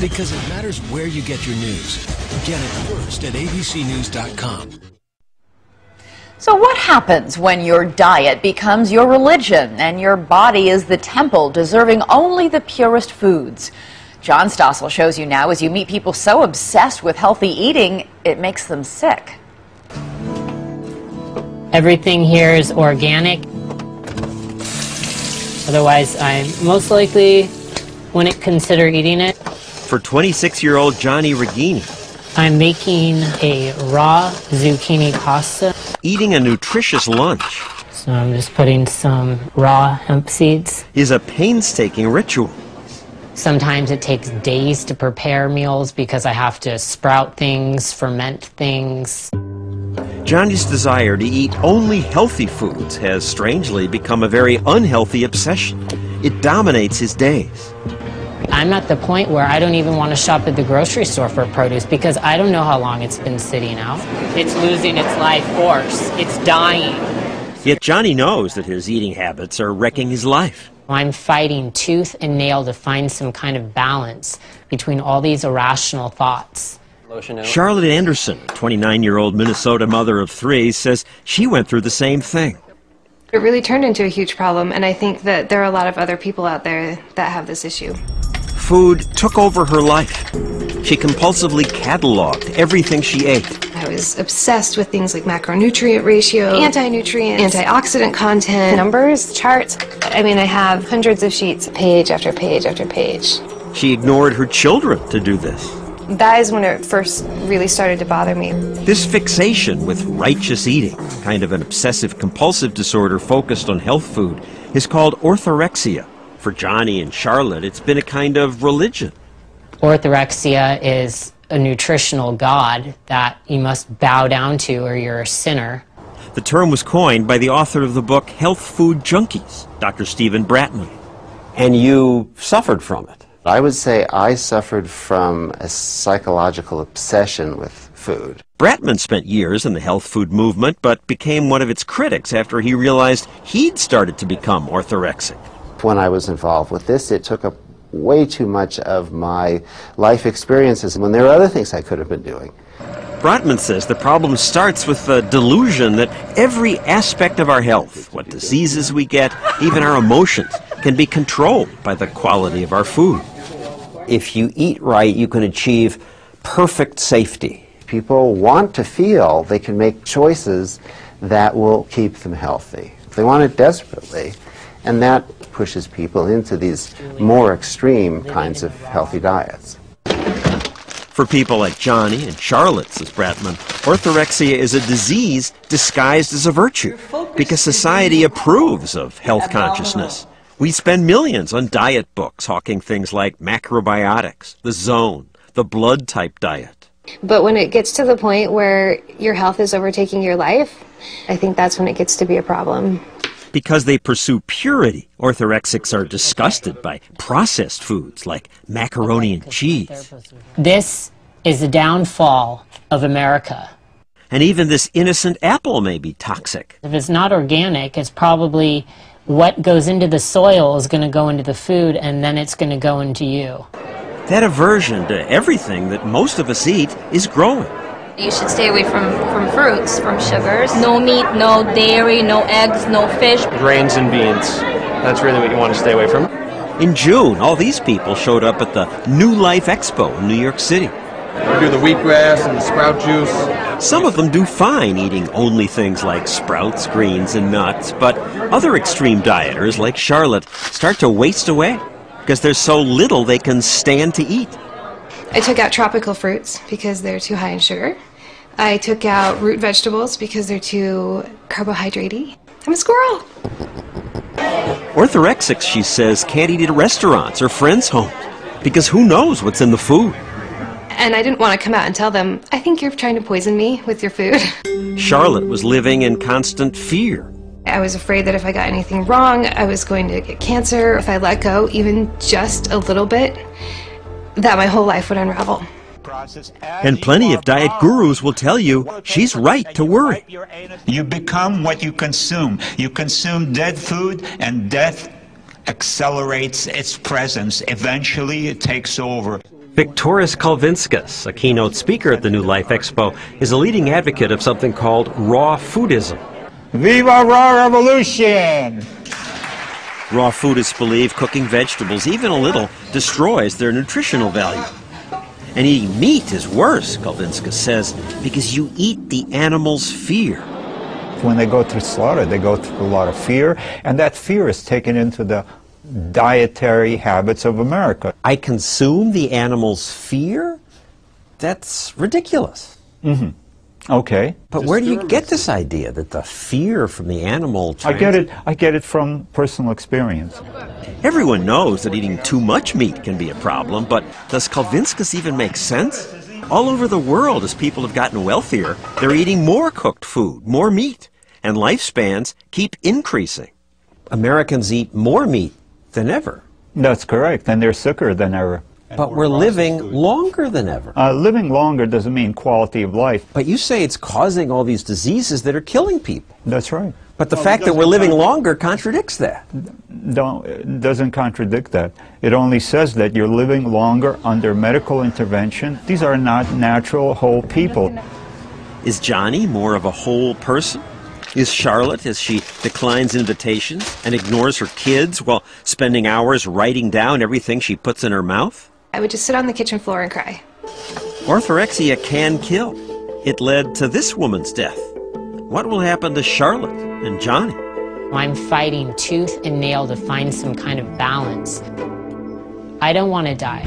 Because it matters where you get your news. Get it first at abcnews.com. So what happens when your diet becomes your religion and your body is the temple deserving only the purest foods? John Stossel shows you now as you meet people so obsessed with healthy eating, it makes them sick. Everything here is organic. Otherwise, I most likely wouldn't consider eating it. For 26-year-old Johnny Regini, I'm making a raw zucchini pasta. Eating a nutritious lunch So I'm just putting some raw hemp seeds. is a painstaking ritual. Sometimes it takes days to prepare meals because I have to sprout things, ferment things. Johnny's desire to eat only healthy foods has strangely become a very unhealthy obsession. It dominates his days. I'm at the point where I don't even want to shop at the grocery store for produce because I don't know how long it's been sitting out. It's losing its life force. It's dying. Yet Johnny knows that his eating habits are wrecking his life. I'm fighting tooth and nail to find some kind of balance between all these irrational thoughts. Charlotte Anderson, a 29-year-old Minnesota mother of 3, says she went through the same thing. It really turned into a huge problem, and I think that there are a lot of other people out there that have this issue. Food took over her life. She compulsively cataloged everything she ate. I was obsessed with things like macronutrient ratio, anti-nutrients, antioxidant content, numbers, charts. I mean, I have hundreds of sheets, page after page after page. She ignored her children to do this. That is when it first really started to bother me. This fixation with righteous eating, kind of an obsessive-compulsive disorder focused on health food, is called orthorexia. For Johnny and Charlotte, it's been a kind of religion. Orthorexia is a nutritional god that you must bow down to or you're a sinner. The term was coined by the author of the book Health Food Junkies, Dr. Stephen Bratman. And you suffered from it. I would say I suffered from a psychological obsession with food. Bratman spent years in the health food movement, but became one of its critics after he realized he'd started to become orthorexic. When I was involved with this, it took up way too much of my life experiences when there are other things I could have been doing. Bratman says the problem starts with the delusion that every aspect of our health, what diseases we get, even our emotions, can be controlled by the quality of our food. If you eat right, you can achieve perfect safety. People want to feel they can make choices that will keep them healthy. They want it desperately, and that pushes people into these more extreme kinds of healthy diets. For people like Johnny and Charlotte, says Bratman, orthorexia is a disease disguised as a virtue because society approves of health consciousness. We spend millions on diet books hawking things like macrobiotics, the zone, the blood type diet. But when it gets to the point where your health is overtaking your life, I think that's when it gets to be a problem. Because they pursue purity, orthorexics are disgusted by processed foods like macaroni and cheese. This is the downfall of America. And even this innocent apple may be toxic. If it's not organic, it's probably what goes into the soil is going to go into the food, and then it's going to go into you. That aversion to everything that most of us eat is growing. You should stay away from fruits, from sugars. No meat, no dairy, no eggs, no fish. Grains and beans. That's really what you want to stay away from. In June, all these people showed up at the New Life Expo in New York City. We do the wheatgrass and the sprout juice. Some of them do fine eating only things like sprouts, greens, and nuts, but other extreme dieters, like Charlotte, start to waste away because there's so little they can stand to eat. I took out tropical fruits because they're too high in sugar. I took out root vegetables because they're too carbohydrate-y. I'm a squirrel. Orthorexics, she says, can't eat at restaurants or friends' homes because who knows what's in the food. And I didn't want to come out and tell them, I think you're trying to poison me with your food. Charlotte was living in constant fear. I was afraid that if I got anything wrong, I was going to get cancer. If I let go even just a little bit, that my whole life would unravel. And plenty of diet gurus will tell you she's right to worry. You become what you consume. You consume dead food, and death accelerates its presence. Eventually, it takes over. Viktoras Kalvinskas, a keynote speaker at the New Life Expo, is a leading advocate of something called raw foodism. Viva raw revolution! Raw foodists believe cooking vegetables, even a little, destroys their nutritional value. And eating meat is worse, Kalvinskas says, because you eat the animal's fear. When they go through slaughter, they go through a lot of fear, and that fear is taken into the dietary habits of America. I consume the animal's fear? That's ridiculous. Mm-hmm. Okay. But where do you get this idea that the fear from the animal... I get it from personal experience. Everyone knows that eating too much meat can be a problem, but does Kalvinskas even make sense? All over the world, as people have gotten wealthier, they're eating more cooked food, more meat, and lifespans keep increasing. Americans eat more meat than ever. That's correct, and they're sicker than ever. But we're living longer than ever. Living longer doesn't mean quality of life. But you say it's causing all these diseases that are killing people. That's right. But the fact that we're living longer contradicts that. It doesn't contradict that. It only says that you're living longer under medical intervention. These are not natural, whole people. Is Johnny more of a whole person? Is Charlotte, as she declines invitations and ignores her kids while spending hours writing down everything she puts in her mouth? I would just sit on the kitchen floor and cry. Orthorexia can kill. It led to this woman's death. What will happen to Charlotte and Johnny? I'm fighting tooth and nail to find some kind of balance. I don't want to die.